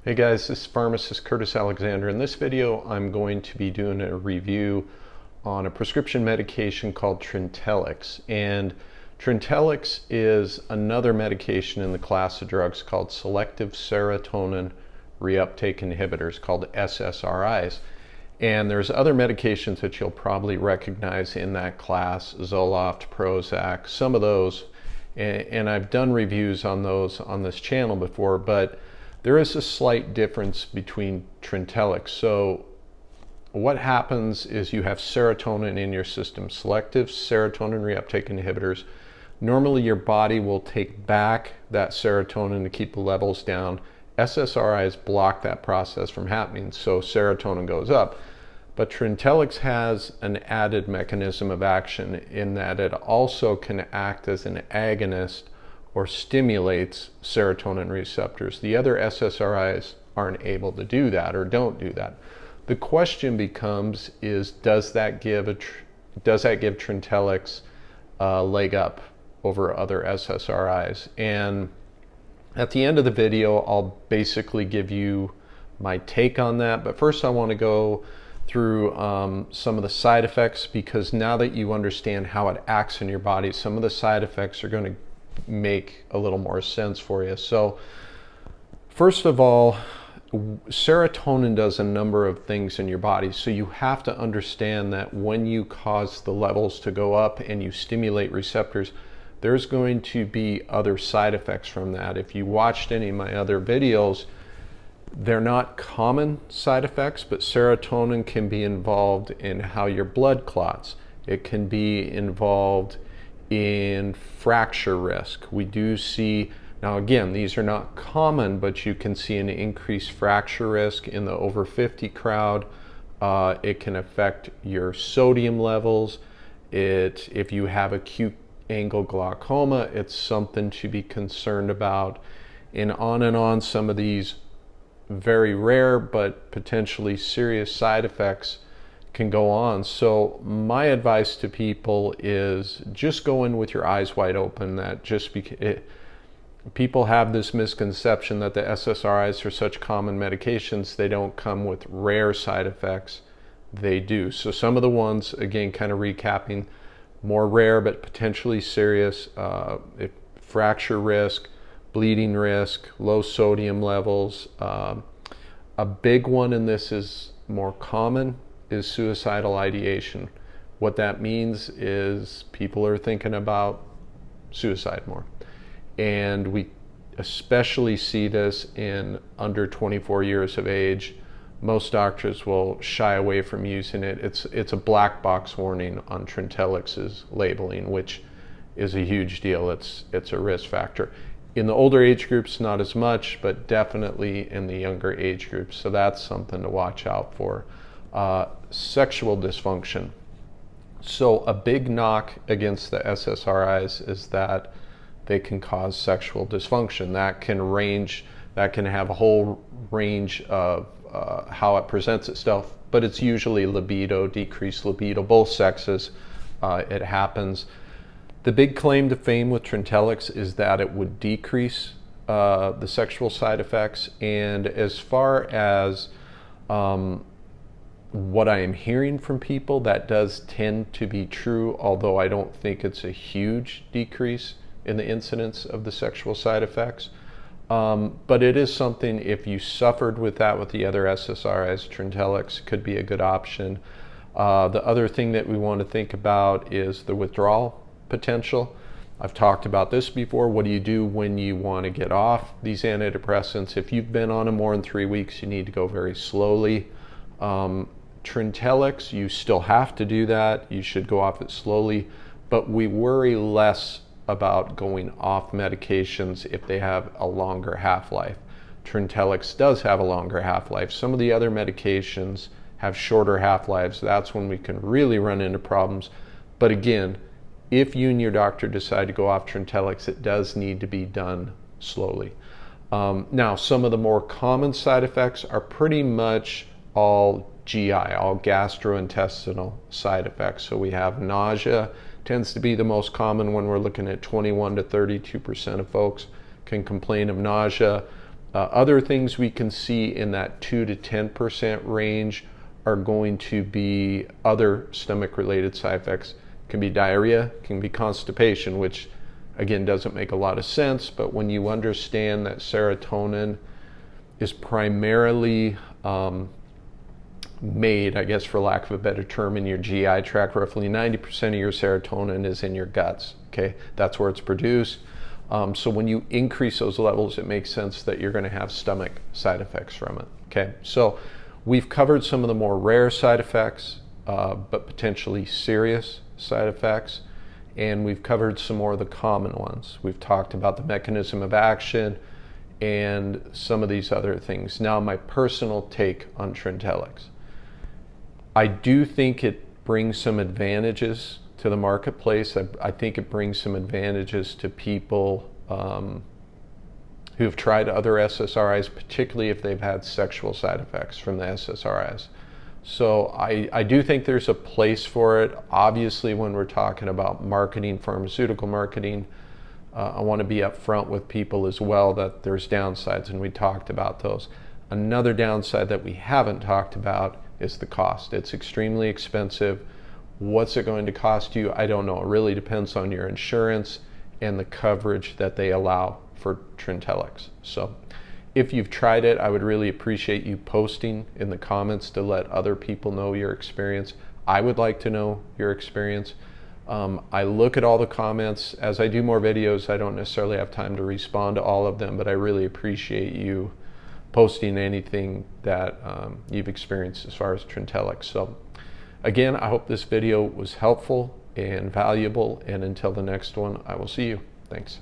Hey guys, this is Pharmacist Curtis Alexander. In this video, I'm going to be doing a review on a prescription medication called Trintellix. And Trintellix is another medication in the class of drugs called selective serotonin reuptake inhibitors, called SSRIs. And there's other medications that you'll probably recognize in that class, Zoloft, Prozac, some of those. And I've done reviews on those on this channel before, but there is a slight difference between Trintellix. So what happens is you have serotonin in your system, selective serotonin reuptake inhibitors. Normally your body will take back that serotonin to keep the levels down. SSRIs block that process from happening, so serotonin goes up. But Trintellix has an added mechanism of action in that it also can act as an agonist or stimulates serotonin receptors. The other SSRIs aren't able to do that or don't do that. The question becomes is, does that give Trintellix a leg up over other SSRIs? And at the end of the video, I'll basically give you my take on that. But first I want to go through some of the side effects, because now that you understand how it acts in your body, some of the side effects are going to make a little more sense for you. So first of all, serotonin does a number of things in your body. So you have to understand that when you cause the levels to go up and you stimulate receptors, there's going to be other side effects from that. If you watched any of my other videos, they're not common side effects, but serotonin can be involved in how your blood clots. It can be involved in fracture risk. We do see, now again, these are not common, but you can see an increased fracture risk in the over 50 crowd. It can affect your sodium levels. If you have acute angle glaucoma, it's something to be concerned about. And on some of these very rare but potentially serious side effects can go on. So my advice to people is just go in with your eyes wide open. That just people have this misconception that the SSRIs are such common medications, they don't come with rare side effects. They do. So some of the ones, again, kind of recapping, more rare but potentially serious, fracture risk, bleeding risk, low sodium levels. A big one in this is more common is suicidal ideation. What that means is people are thinking about suicide more. And we especially see this in under 24 years of age. Most doctors will shy away from using it. It's a black box warning on Trintellix's labeling, which is a huge deal. It's a risk factor. In the older age groups, not as much, but definitely in the younger age groups. So that's something to watch out for. Sexual dysfunction. So a big knock against the SSRIs is that they can cause sexual dysfunction. That can have a whole range of how it presents itself, but it's usually libido, decreased libido, both sexes. It happens. The big claim to fame with Trintellix is that it would decrease the sexual side effects. And as far as what I am hearing from people, that does tend to be true, although I don't think it's a huge decrease in the incidence of the sexual side effects. But it is something, if you suffered with that with the other SSRIs, Trintellix could be a good option. The other thing that we want to think about is the withdrawal potential. I've talked about this before. What do you do when you want to get off these antidepressants? If you've been on them more than 3 weeks, you need to go very slowly. Trintellix, you still have to do that. You should go off it slowly, but we worry less about going off medications if they have a longer half-life. Trintellix does have a longer half-life. Some of the other medications have shorter half-lives. That's when we can really run into problems. But again, if you and your doctor decide to go off Trintellix, it does need to be done slowly. Now, some of the more common side effects are pretty much all GI, all gastrointestinal side effects. So we have nausea, tends to be the most common when we're looking at 21 to 32% of folks can complain of nausea. Other things we can see in that 2 to 10% range are going to be other stomach related side effects. Can be diarrhea, can be constipation, which again doesn't make a lot of sense, but when you understand that serotonin is primarily made, I guess for lack of a better term, in your GI tract, roughly 90% of your serotonin is in your guts, okay? That's where it's produced. So when you increase those levels, it makes sense that you're going to have stomach side effects from it. Okay, so we've covered some of the more rare side effects, but potentially serious side effects, and we've covered some more of the common ones. We've talked about the mechanism of action and some of these other things. Now, my personal take on Trintellix. I do think it brings some advantages to the marketplace. I think it brings some advantages to people who have tried other SSRIs, particularly if they've had sexual side effects from the SSRIs. So I do think there's a place for it. Obviously, when we're talking about marketing, pharmaceutical marketing, I want to be upfront with people as well that there's downsides, and we talked about those. Another downside that we haven't talked about is the cost. It's extremely expensive. What's it going to cost you? I don't know. It really depends on your insurance and the coverage that they allow for Trintellix. So if you've tried it, I would really appreciate you posting in the comments to let other people know your experience. I would like to know your experience. I look at all the comments. As I do more videos, I don't necessarily have time to respond to all of them, but I really appreciate you posting anything that you've experienced as far as Trintellix. So again, I hope this video was helpful and valuable, and until the next one, I will see you. Thanks.